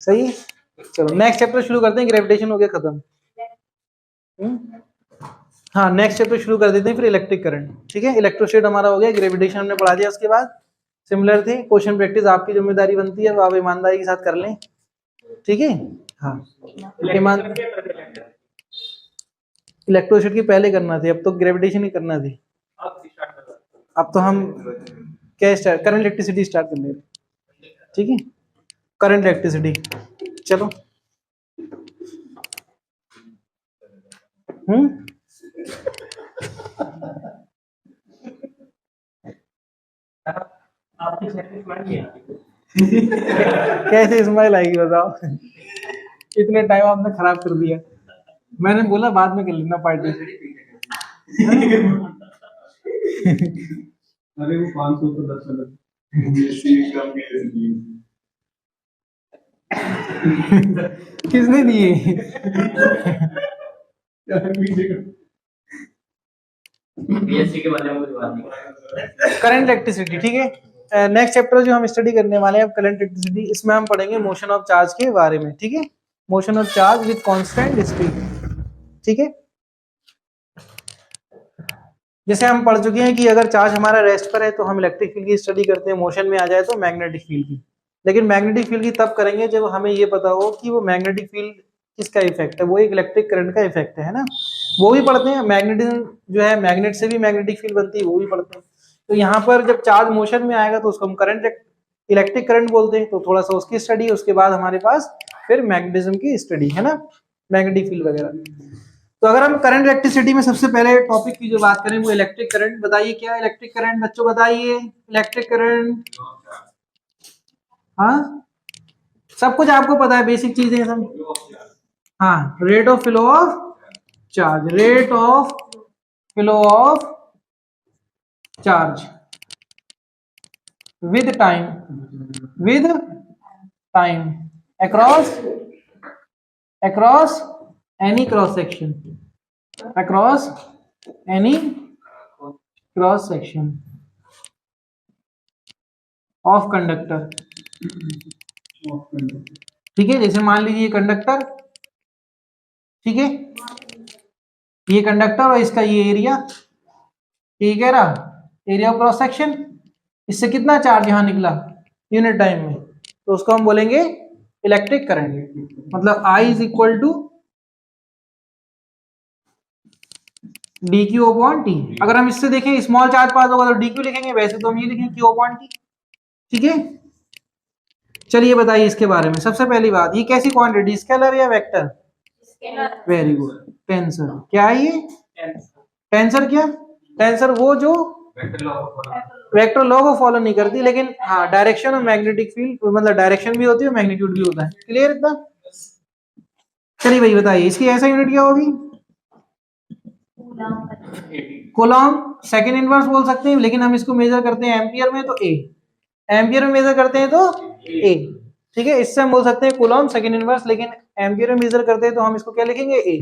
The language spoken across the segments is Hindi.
सही है। चलो नेक्स्ट चैप्टर शुरू करते हैं, ग्रेविटेशन हो गया खत्म। हाँ नेक्स्ट चैप्टर शुरू कर देते हैं, फिर इलेक्ट्रिक करंट। ठीक है, इलेक्ट्रोस्टैट हमारा हो गया, ग्रेविटेशन हमने पढ़ा दिया। उसके बाद सिमिलर थे क्वेश्चन प्रैक्टिस, आपकी जिम्मेदारी बनती है, आप ईमानदारी के साथ कर लें। ठीक है, हाँ ईमान इलेक्ट्रोस्टैट की पहले करना थी, अब तो ग्रेविटेशन ही करना थी। अब तो हम क्या स्टार्ट, करंट इलेक्ट्रिसिटी स्टार्ट कर ले। ठीक है, करंट इलेक्ट्रिसिटी। चलो कैसे स्माइल आएगी बताओ? इतने टाइम आपने खराब कर दिया। मैंने बोला बाद में कर लेना पार्टी। अरे वो 500 तो 10 किसने दिए? Current electricity. ठीक है, नेक्स्ट चैप्टर जो हम स्टडी करने वाले हैं करंट इलेक्ट्रिसिटी, इसमें हम पढ़ेंगे मोशन ऑफ चार्ज के बारे में। ठीक है, motion of charge with constant speed. ठीक है, जैसे हम पढ़ चुके हैं कि अगर चार्ज हमारा रेस्ट पर है तो हम इलेक्ट्रिक फील्ड की स्टडी करते हैं, मोशन में आ जाए तो मैग्नेटिक फील्ड की। लेकिन मैग्नेटिक फील्ड की तब करेंगे जब हमें ये पता हो कि वो मैग्नेटिक फील्ड किसका इफेक्ट है, वो एक इलेक्ट्रिक करंट का इफेक्ट है ना। वो भी पढ़ते हैं, मैग्नेटिज्म जो है मैग्नेट से भी मैग्नेटिक फील्ड बनती है, वो भी पढ़ते हैं। तो यहाँ पर जब चार्ज मोशन में आएगा तो उसको हम करंट इलेक्ट्रिक करंट बोलते हैं, तो थोड़ा सा उसकी स्टडी, उसके बाद हमारे पास फिर मैग्नेटिज्म की स्टडी है ना, मैग्नेटिक फील्ड वगैरह। तो अगर हम करंट इलेक्ट्रिसिटी में सबसे पहले टॉपिक की जो बात करें वो इलेक्ट्रिक करंट। बताइए क्या इलेक्ट्रिक करंट बच्चों, बताइए इलेक्ट्रिक करंट। हाँ सब कुछ आपको पता है, बेसिक चीजें सब। हाँ, rate of flow of charge, rate of flow of charge with time, with time across any cross section, across any cross section of conductor. ठीक है, जैसे मान लीजिए कंडक्टर, ठीक है, ये कंडक्टर और इसका ये एरिया, ठीक है रहा एरिया ऑफ क्रॉस सेक्शन, इससे कितना चार्ज यहां निकला यूनिट टाइम में, तो उसको हम बोलेंगे इलेक्ट्रिक करंट। मतलब I is equal to d q upon t. अगर हम इससे देखें स्मॉल चार्ज पास होगा तो डी क्यू लिखेंगे, वैसे तो हम ये लिखेंगे क्यू अपॉन टी। ठीक है, चलिए बताइए इसके बारे में। सबसे पहली बात, ये कैसी क्वांटिटी, स्केलर या वेक्टर? Very good, tensor. क्या है ये टेंसर? क्या टेंसर? वो जो वेक्टर लॉ को फॉलो नहीं करती, लेकिन हाँ डायरेक्शन और मैग्नेटिक फील्ड, मतलब डायरेक्शन भी होती है और मैग्नीट्यूड भी होता है। क्लियर इतना? चलिए भाई बताइए इसकी ऐसा यूनिट क्या होगी? कूलॉम। सेकंड इनवर्स बोल सकते हैं, लेकिन हम इसको मेजर करते हैं एम्पियर में, तो ए। एम्पियर में मेजर करते हैं तो ए। ठीक है, इससे हम बोल सकते हैं कूलॉम सेकंड इनवर्स, लेकिन एम्पियर में मेजर करते हैं तो हम इसको क्या लिखेंगे? ए।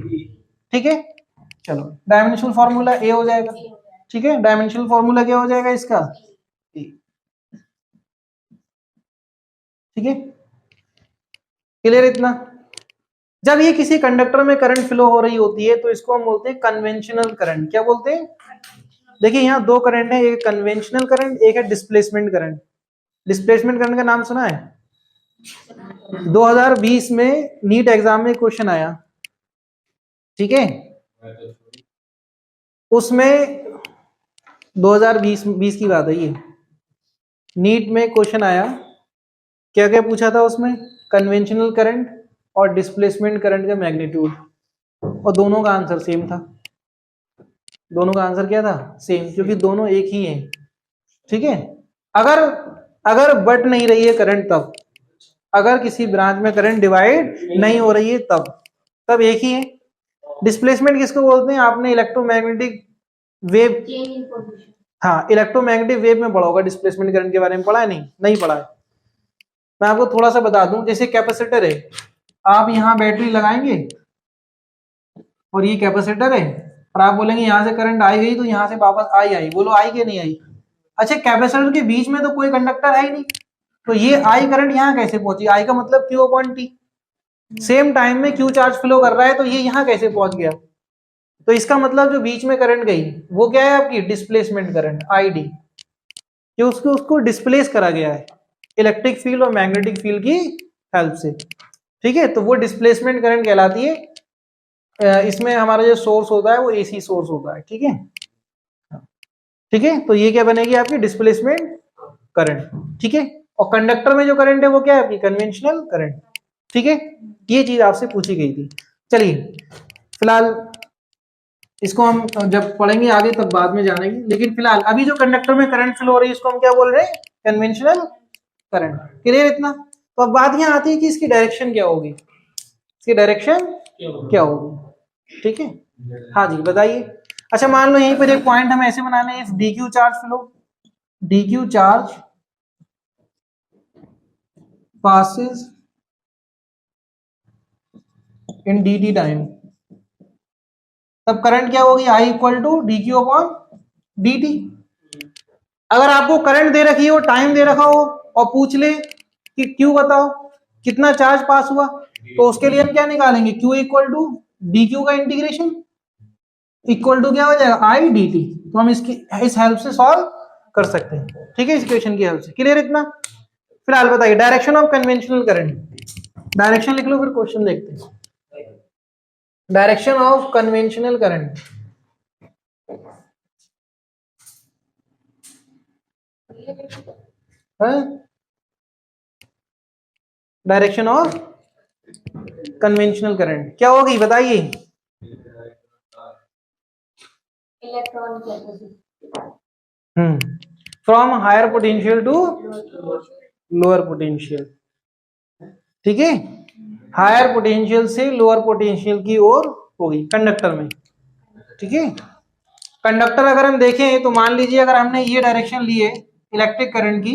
ठीक है, चलो डायमेंशनल फार्मूला ए हो जाएगा। ठीक है, डायमेंशनल फार्मूला क्या हो जाएगा इसका? ए। ठीक है, क्लियर इतना? जब ये किसी कंडक्टर में करंट फ्लो हो रही होती है तो इसको हम बोलते हैं कन्वेंशनल करंट। क्या बोलते हैं? देखिए यहाँ दो करंट है, एक कन्वेंशनल करंट, एक है डिस्प्लेसमेंट करंट। डिस्प्लेसमेंट करंट का नाम सुना है? 2020 में नीट एग्जाम में क्वेश्चन आया, ठीक है, उसमें 2020 की बात है ये, नीट में क्वेश्चन आया, क्या क्या पूछा था उसमें? कन्वेंशनल करंट और डिस्प्लेसमेंट करंट का मैग्नीट्यूड, और दोनों का आंसर सेम था। दोनों का आंसर क्या था? सेम, क्योंकि दोनों एक ही हैं। ठीक है, अगर अगर बट नहीं रही है करंट तब, अगर किसी ब्रांच में करंट डिवाइड नहीं हो रही है तब एक ही है। डिस्प्लेसमेंट किसको बोलते हैं? आपने इलेक्ट्रोमैग्नेटिक वेव, हाँ इलेक्ट्रोमैग्नेटिक वेव में पढ़ा होगा, डिस्प्लेसमेंट करंट के बारे में पढ़ा है? नहीं पढ़ा है। मैं आपको थोड़ा सा बता दूं, जैसे कैपेसिटर है, आप यहाँ बैटरी लगाएंगे और ये कैपेसिटर है, और आप बोलेंगे यहाँ से करंट आई गई तो यहाँ से वापस आई, बोलो आई कि नहीं आई? अच्छा, कैपेसिटर के बीच में तो कोई कंडक्टर है ही नहीं, तो ये आई करंट यहाँ कैसे पहुंची, आई का मतलब Q upon T, same time में क्यू चार्ज फ्लो कर रहा है, तो ये यहाँ कैसे पहुंच गया, तो इसका मतलब जो बीच में करंट गई वो क्या है आपकी डिस्प्लेसमेंट करंट आई डी, कि उसको उसको डिस्प्लेस करा गया है इलेक्ट्रिक फील्ड और मैग्नेटिक फील्ड की हेल्प से, ठीक है, तो वो डिस्प्लेसमेंट करंट कहलाती है। इसमें हमारा जो सोर्स होता है वो एसी सोर्स होता है, ठीक है, ठीक है, तो ये क्या बनेगी आपकी डिस्प्लेसमेंट करंट, ठीक है, और कंडक्टर में जो करंट है वो क्या है आपकी कन्वेंशनल करंट, ठीक है, ये चीज आपसे पूछी गई थी। चलिए फिलहाल इसको हम जब पढ़ेंगे आगे तब बाद में जानेंगे, लेकिन फिलहाल अभी जो कंडक्टर में करंट फ्लो हो रही है इसको हम क्या बोल रहे हैं कन्वेंशनल करंट, क्लियर इतना। तो अब बात यहाँ आती है कि इसकी डायरेक्शन क्या होगी, इसकी डायरेक्शन क्या होगी, ठीक है, हाँ जी बताइए। अच्छा मान लो यहीं पर एक पॉइंट हम ऐसे बनाने हैं, if d q charge flow, d q charge passes in dt time, तब करंट क्या होगी I equal to d q upon d t. अगर आपको करंट दे रखी हो, टाइम दे रखा हो और पूछ ले कि क्यू बताओ कितना चार्ज पास हुआ, तो उसके लिए हम क्या निकालेंगे q equal to d q का इंटीग्रेशन इक्वल टू क्या हो जाएगा आई डी टी, तो हम इसकी इस हेल्प से सॉल्व कर सकते हैं, ठीक है, इस इक्वेशन की हेल्प से, क्लियर इतना। फिलहाल बताइए direction of conventional current, direction लिख लो फिर क्वेश्चन देखते हैं। Direction of conventional current, direction of conventional current क्या होगी बताइए। Electron from higher potential to lower potential, ठीक है, हायर पोटेंशियल से लोअर पोटेंशियल की ओर होगी कंडक्टर में, ठीक है। कंडक्टर अगर हम देखें तो मान लीजिए अगर हमने ये डायरेक्शन ली है इलेक्ट्रिक करंट की,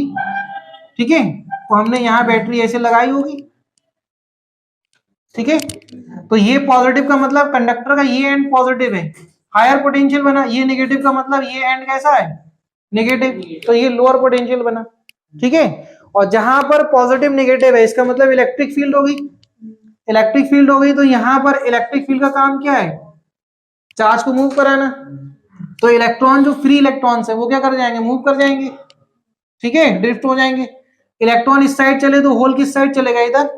ठीक है, तो हमने यहाँ बैटरी ऐसे लगाई होगी, ठीक है, तो ये पॉजिटिव का मतलब कंडक्टर का ये एंड पॉजिटिव है, हायर पोटेंशियल बना, ये नेगेटिव का मतलब ये एंड कैसा है नेगेटिव, तो ये लोअर पोटेंशियल बना, ठीक है, और जहां पर पॉजिटिव नेगेटिव है इसका मतलब इलेक्ट्रिक फील्ड होगी, इलेक्ट्रिक फील्ड हो गई, तो यहां पर इलेक्ट्रिक फील्ड का काम क्या है चार्ज को मूव कराना, तो इलेक्ट्रॉन जो फ्री इलेक्ट्रॉन्स है वो क्या कर जाएंगे मूव कर जाएंगे, ठीक है, ड्रिफ्ट हो जाएंगे, इलेक्ट्रॉन इस साइड चले तो होल किस साइड चलेगा इधर,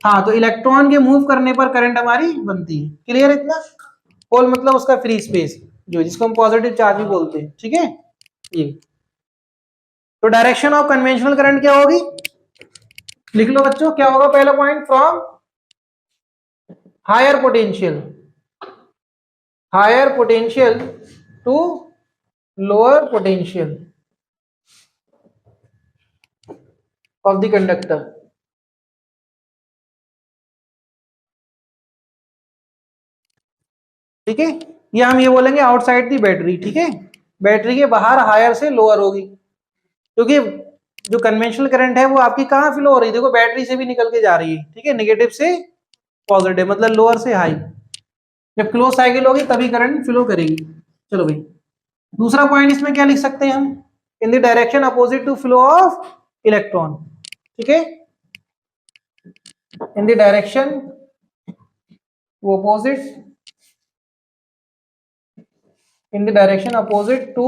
हाँ, तो इलेक्ट्रॉन के मूव करने पर करंट हमारी बनती है, क्लियर इतना। होल मतलब उसका फ्री स्पेस जो जिसको हम पॉजिटिव चार्ज भी बोलते हैं, ठीक है, ये तो डायरेक्शन ऑफ कन्वेंशनल करंट क्या होगी लिख लो बच्चों, क्या होगा पहला point from higher potential, higher potential to lower potential of the conductor, ठीक है, या हम ये बोलेंगे आउटसाइड दी बैटरी, ठीक है, बैटरी के बाहर हायर से लोअर होगी, क्योंकि जो कन्वेंशनल करंट है वो आपकी कहाँ फ्लो हो रही है देखो बैटरी से भी निकल के जा रही है, ठीक है, नेगेटिव से पॉजिटिव मतलब लोअर से हाई, जब क्लोज साइकिल होगी तभी करंट फ्लो करेगी। चलो भाई दूसरा पॉइंट इसमें क्या लिख सकते हैं हम, in the direction opposite to flow of electron, ठीक है, in the direction opposite, in the direction opposite to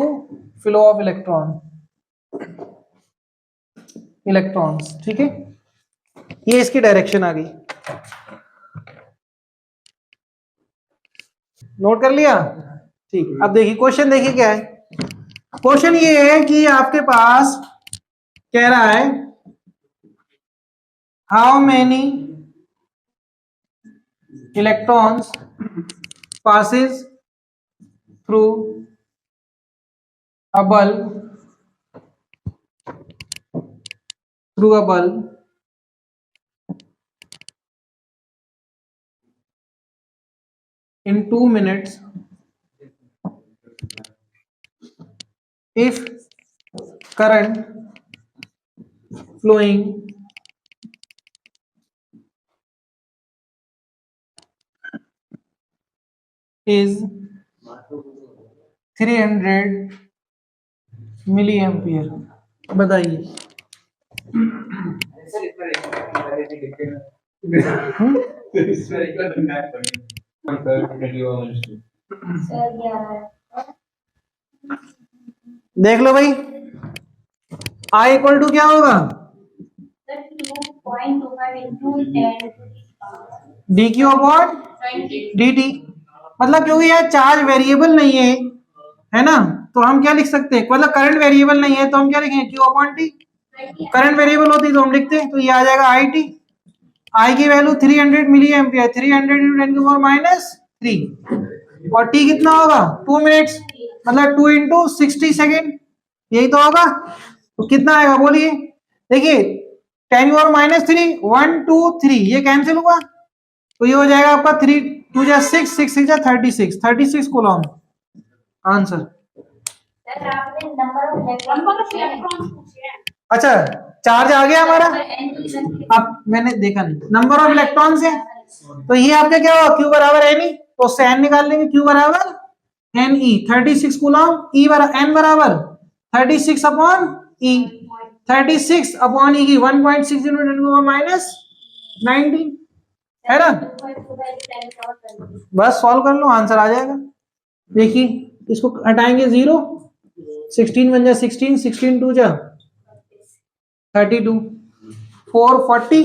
flow of electrons, ठीक है, ये इसकी डायरेक्शन आ गई, नोट कर लिया, ठीक। अब देखिए क्वेश्चन देखिए क्या है, क्वेश्चन ये है कि आपके पास कह रहा है how many electrons passes through a bulb in 2 minutes if current flowing is 300 milli ampere, बताइए सर 11 देख लो भाई, आई इक्वल टू क्या होगा, sir 2.25 into 10 to the power d q upon 20 d t. मतलब क्योंकि यार चार्ज वेरिएबल नहीं है ना, तो हम क्या लिख सकते हैं, मतलब करंट वेरिएबल नहीं है तो हम क्या लिखेंगे, Q upon T. Current variable होती तो हम लिखते हैं, तो ये आ जाएगा आई टी। आई की वैल्यू 300 मिली एम्पियर, 300 इंटू 10 की पावर माइनस 3, और टी कितना होगा 2 मिनट्स, मतलब 2 इंटू 60 सेकेंड, यही तो होगा। तो कितना आएगा बोलिए, देखिए 10 की पावर माइनस 3, 1 2 3 ये कैंसिल हुआ, तो ये हो जाएगा आपका 3 2 जा 6 6 6 जा 36 कूलम आंसर। सर आपने नंबर ऑफ इलेक्ट्रॉन पूछे हैं। अच्छा चार्ज आ गया हमारा, N अब मैंने देखा नहीं नंबर ऑफ इलेक्ट्रॉन्स है, तो ये आपका क्या होगा, क्यू बराबर एन ई, तो उससे एन निकाल लेंगे, क्यू बराबर एन ई 36 कूलम, ई बराबर एन बराबर 36 अपॉन ई, 36 अपॉन ई की 1.6 इंटू 10 की माइनस 19 है ना। बस सॉल्व कर लो आंसर आ जाएगा। देखिए इसको हटाएंगे 0, 16 बन जा 16, 16 2 जा 32, 440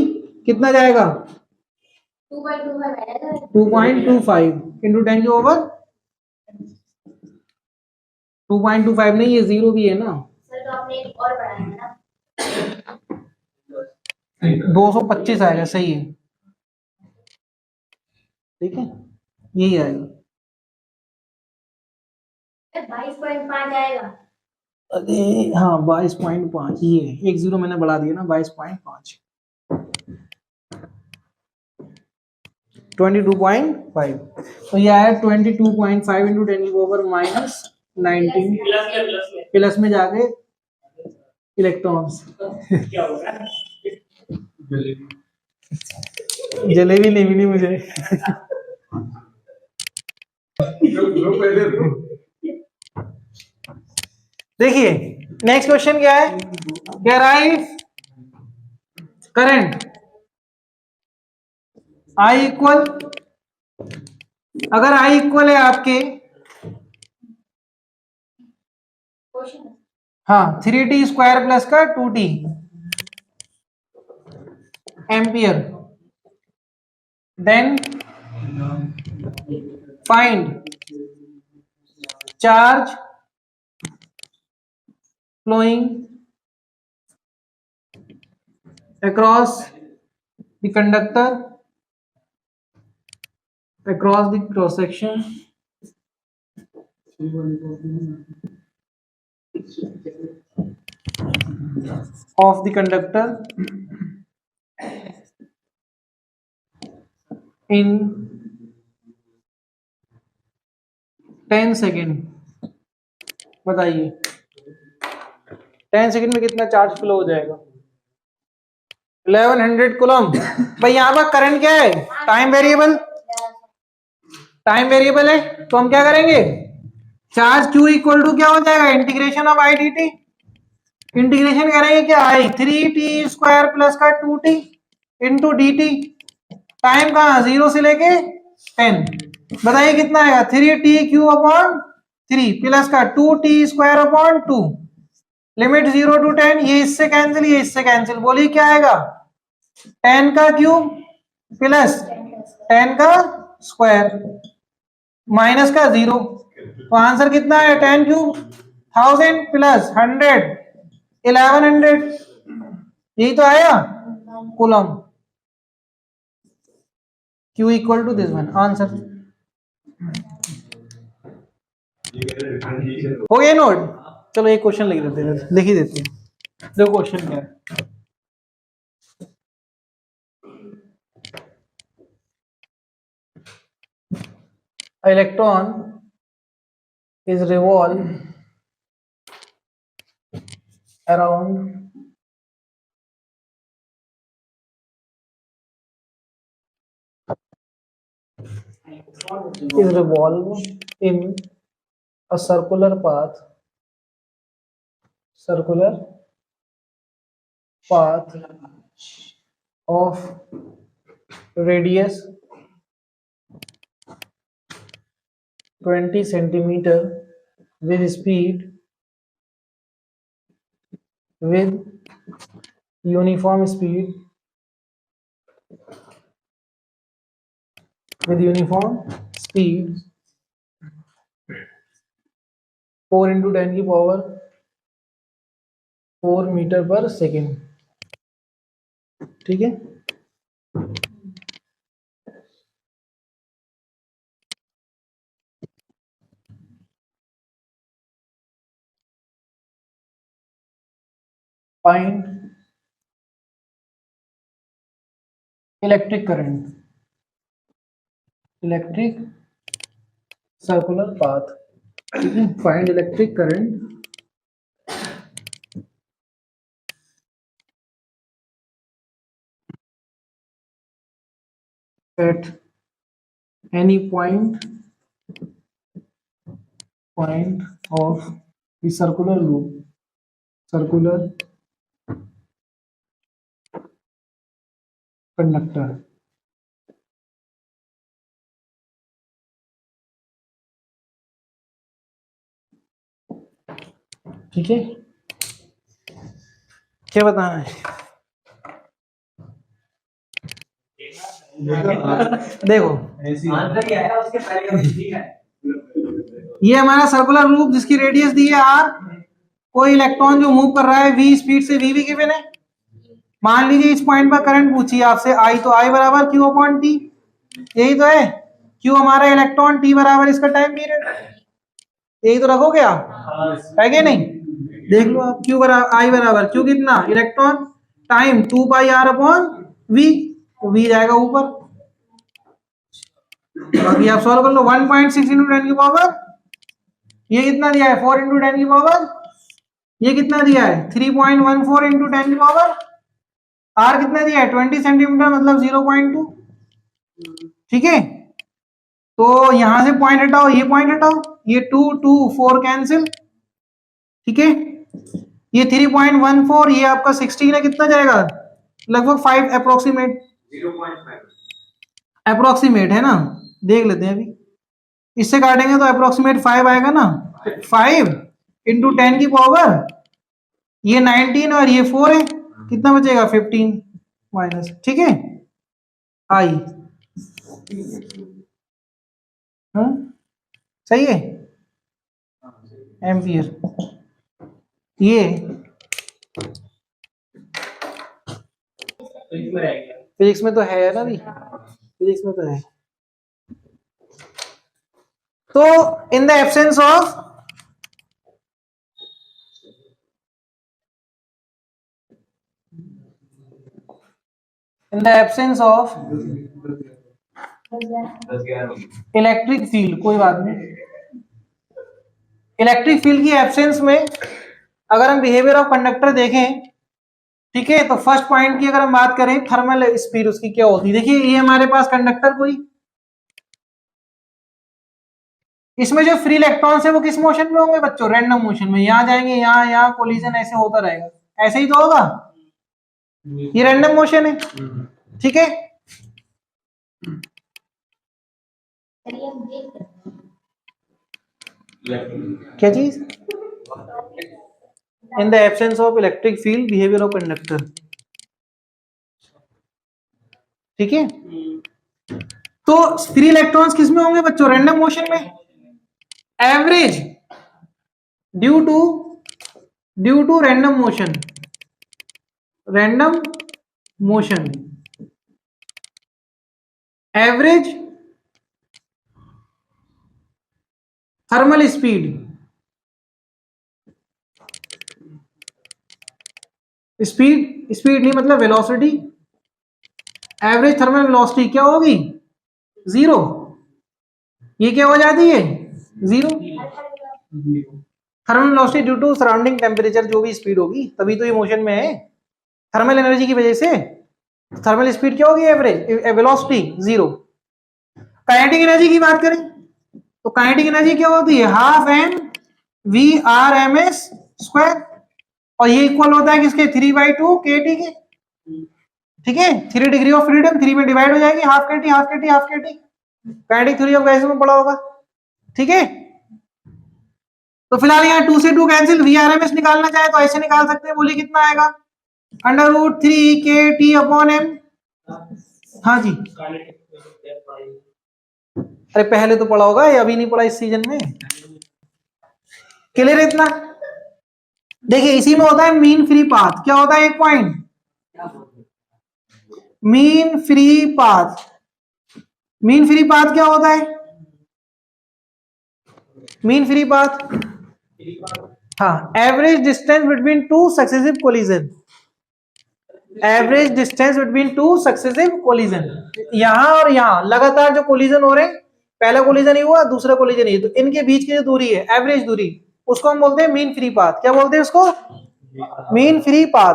कितना जाएगा 2.25 इंटू 10 के ओवर 2.25 नहीं, ये 0 भी है ना। सर तो आपने एक और बढ़ाया है ना, 225 आएगा, सही है, ठीक है यही आएगा। 22.5 आएगा। अरे हाँ 22.5, ये 10 मैंने बढ़ा दिया ना, 22.5 22.5, तो ये आया 22.5 इंटू 10 की पावर माइनस 19, प्लस में जाके इलेक्ट्रॉन्स जलेबी नहीं मिली मुझे देखिए नेक्स्ट क्वेश्चन क्या है, डेराइव करंट आई इक्वल, अगर आई इक्वल है आपके, क्वेश्चन हाँ 3t स्क्वायर प्लस का 2t ampere, then find charge flowing across the conductor, across the cross section of the conductor in 10 second. बताइए 10 सेकेंड में कितना चार्ज फ्लो हो जाएगा, 1100 कूलम। भाई यहाँ पर करंट क्या है, टाइम वेरिएबल, टाइम वेरिएबल है, तो हम क्या करेंगे, चार्ज q इक्वल टू क्या हो जाएगा, integration of I D T, integration करेंगे क्या, आई 3t स्क्वायर प्लस का 2t into D T, time कहाँ 0 से लेके 10, बताइए कितना आएगा, 3t क्यू अपॉन 3 प्लस का 2t square upon 2, limit 0 to 10, ये इससे कैंसिल, ये इससे कैंसिल, बोलिए क्या आएगा, 10 का क्यूब प्लस 10 का स्क्वायर माइनस का 0, तो आंसर कितना है, 10 क्यूब 1000 प्लस 100 1100, यही तो आया coulomb, Q equal to this one answer. हो गया नोट, चलो एक क्वेश्चन लिख देते हैं, लिख ही देते हैं, देखो क्वेश्चन क्या है। Electron is revolve around is revolve in a circular path of radius 20 centimetre with speed with uniform speed with uniform speed 4 into 10 की पावर 4 मीटर पर सेकेंड। ठीक है, find electric current, electric circular path. Find electric current at any point of the circular loop, circular conductor। ठीक है, क्या बताना है? देखो आंसर क्या है उसके पहले का ठीक है। ये हमारा सर्कुलर लूप जिसकी रेडियस दी है r, कोई इलेक्ट्रॉन जो मूव कर रहा है v स्पीड से, v भी गिवन है। मान लीजिए इस पॉइंट पर करंट पूछी आपसे I, तो I बराबर Q अपॉन T, यही तो है। Q हमारा इलेक्ट्रॉन, T बराबर इसका टाइम पीरियड, यही तो रखोगे आप, है कि नहीं? देख लो आप, Q बराबर I बराबर Q कितना, इलेक्ट्रॉन टाइम 2 पाई r अपॉन v, तो v जाएगा ऊपर। बाकी आप सॉल्व कर लो। 1.6 इंटू 10 की पावर, ये कितना दिया है 4 इंटू 10 की पावर, ये कितना दिया है 3.14 इंटू 10 की पावर, आर कितना दिया है 20 सेंटीमीटर मतलब 0.2। ठीक है, तो यहां से पॉइंट हटाओ, ये पॉइंट हटाओ, ये 2 2 4 कैंसिल। ठीक है, ये 3.14, ये आपका 16 है, कितना जाएगा लगभग 5 अप्रोक्सीमेट, 0.5 अप्रोक्सीमेट है ना, देख लेते हैं अभी, इससे काटेंगे तो अप्रोक्सीमेट 5 आएगा ना। 5 इंटू 10 की पावर, ये 19 और ये 4 है, कितना बचेगा 15 माइनस। ठीक है, आई हाँ सही है, एम्पियर। ये फिजिक्स में तो है ना भी, फिजिक्स में तो है। तो इन the absence of electric field, कोई बात नहीं, इलेक्ट्रिक फील्ड की एब्सेंस में अगर हम बिहेवियर ऑफ कंडक्टर देखें, ठीक है, तो फर्स्ट पॉइंट की अगर हम बात करें, थर्मल स्पीड उसकी क्या होती है। देखिए ये हमारे पास कंडक्टर, कोई इसमें जो फ्री इलेक्ट्रॉन्स है वो किस मोशन में होंगे बच्चों, रैंडम मोशन में, यहाँ जाएंगे यहाँ यहाँ कोलिजन ऐसे होता रहेगा, ऐसे ही तो होगा, ये रैंडम मोशन है। ठीक है, क्या चीज, in the absence of electric field behaviour of conductor. ठीक है, तो फ्री इलेक्ट्रॉन्स किस में होंगे बच्चों, रैंडम मोशन में। Average due to random motion, average thermal speed, speed नहीं मतलब वेलोसिटी, एवरेज थर्मल वेलोसिटी क्या होगी 0, ये क्या हो जाती है 0। Thermal velocity due to surrounding temperature, जो भी स्पीड होगी तभी तो ये मोशन में है, थर्मल एनर्जी की वजह से। थर्मल स्पीड क्या होगी एवरेज, वेलोसिटी 0। काइनेटिक एनर्जी की बात करें तो काइनेटिक एनर्जी क्या होती है, half m v r m s square, और ये इक्वल होता है किसके 3/2 kT के। ठीक है, 3 डिग्री ऑफ फ्रीडम 3 में डिवाइड हो जाएगी, हाफ के टी हाफ के टी हाफ के T, kinetic theory of gases में पढ़ा होगा। ठीक है, तो फिलहाल यहाँ 2 से 2 कैंसिल, VRMS निकालना चाहे तो ऐसे निकाल सकते हैं, बोलिए कितना आएगा, √3 KT अपॉन m। हाँ जी, अरे पहले तो पढ़ा होगा, ये अभी नहीं पढ़ा इस सीजन में। क्लियर है इतना? देखिए इसी में होता है मीन फ्री पाथ, क्या होता है एक point, mean free path. Mean free path क्या होता है, मीन फ्री पाथ, हाँ, average distance between two successive collision, average distance between two successive collision, यहां और यहां लगातार जो कोलिजन हो रहे हैं, पहला कोलिजन ही हुआ दूसरा कोलिजन ही, तो इनके बीच की जो दूरी है एवरेज दूरी, उसको हम बोलते हैं मीन फ्री पाथ। क्या बोलते हैं उसको, मीन फ्री पाथ।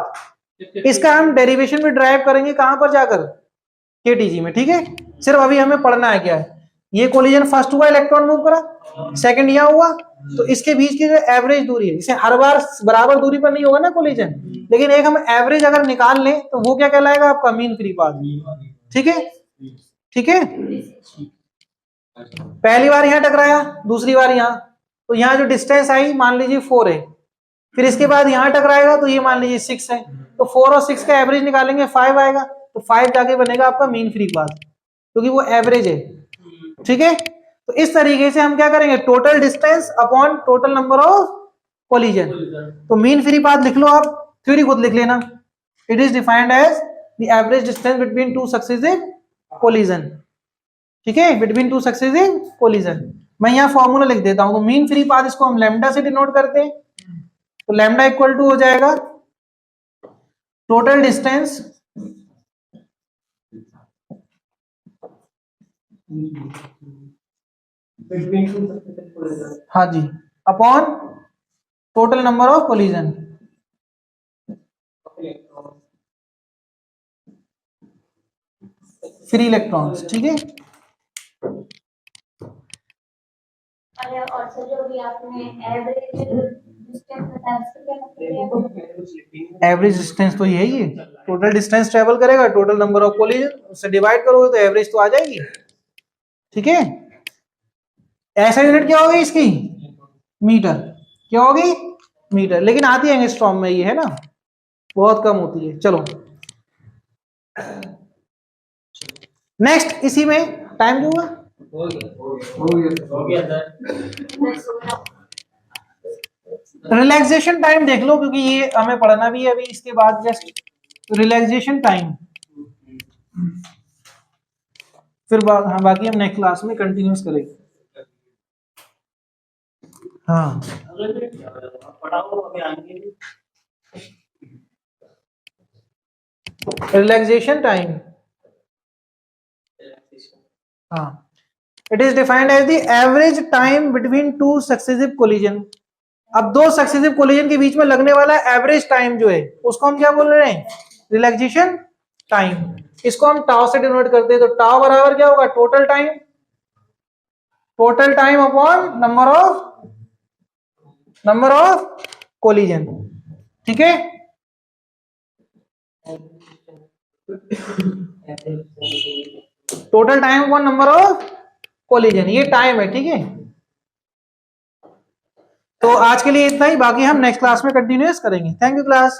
इसका हम डेरिवेशन भी ड्राइव करेंगे कहां पर जाकर, केटीजी में। ठीक है, सिर्फ अभी हमें पढ़ना है क्या है, ये कोलिजन फर्स्ट हुआ, इलेक्ट्रॉन मूव करा, सेकंड यहाँ हुआ, तो इसके बीच की जो एवरेज दूरी है, इसे हर बार बराबर दूरी पर नहीं होगा ना कोलिजन, लेकिन एक हम एवरेज अगर निकाल लें तो वो क्या कहलाएगा आपका, मीन फ्री पाथ। ठीक है, ठीक है, पहली बार यहाँ टकराया, दूसरी बार यहाँ, तो यहाँ जो डिस्टेंस आई मान लीजिए 4 है, फिर इसके बाद यहाँ टकराएगा तो ये मान लीजिए 6 है, तो 4 और 6 का एवरेज निकालेंगे 5 आएगा, तो 5 जाके बनेगा आपका मीन फ्री पाथ, क्योंकि वो एवरेज है। ठीक है, तो इस तरीके से हम क्या करेंगे, total distance upon total number of collision. तो मीन फ्री पाथ लिख लो आप, थ्योरी खुद लिख लेना, it is defined as the average distance between two successive collision. ठीक है, बिटवीन टू सक्सेसिव कोलिजन। मैं यहाँ फॉर्मूला लिख देता हूं, तो मीन फ्री पाथ इसको हम लैम्डा से डिनोट करते हैं, तो लैम्डा इक्वल टू हो जाएगा टोटल डिस्टेंस हाँ जी upon total number of collision, free electrons. ठीक है, और सर जो भी आपने एवरेज डिस्टेंस बताया उसको क्या मतलब है, एवरेज डिस्टेंस तो यही है, टोटल डिस्टेंस ट्रेवल करेगा, टोटल नंबर ऑफ कोलिजन, उससे डिवाइड करोगे तो एवरेज तो आ जाएगी। ठीक है, ऐसा यूनिट क्या होगी इसकी, मीटर, क्या होगी, मीटर, लेकिन आती है एंगस्ट्रॉम में, ये है ना, बहुत कम होती है। चलो नेक्स्ट, इसी में टाइम दूंगा, रिलैक्सेशन टाइम देख लो, क्योंकि ये हमें पढ़ना भी है अभी इसके बाद, जस्ट रिलैक्सेशन टाइम, फिर हाँ, बाकी हम नेक्स्ट क्लास में कंटिन्यूस करेंगे। हाँ रिलैक्सेशन टाइम, हाँ, it is defined as the average time between two successive collision. अब दो सक्सेसिव कोलिजन के बीच में लगने वाला एवरेज टाइम जो है उसको हम क्या बोल रहे हैं, रिलैक्सेशन टाइम। इसको हम टाउ से डिनोट करते हैं, तो टाउ बराबर क्या होगा, total time, total time upon number of collision. ठीक है, total time upon number of collision, ये टाइम है। ठीक है, तो आज के लिए इतना ही, बाकी हम नेक्स्ट क्लास में कंटिन्यूस करेंगे। Thank you class.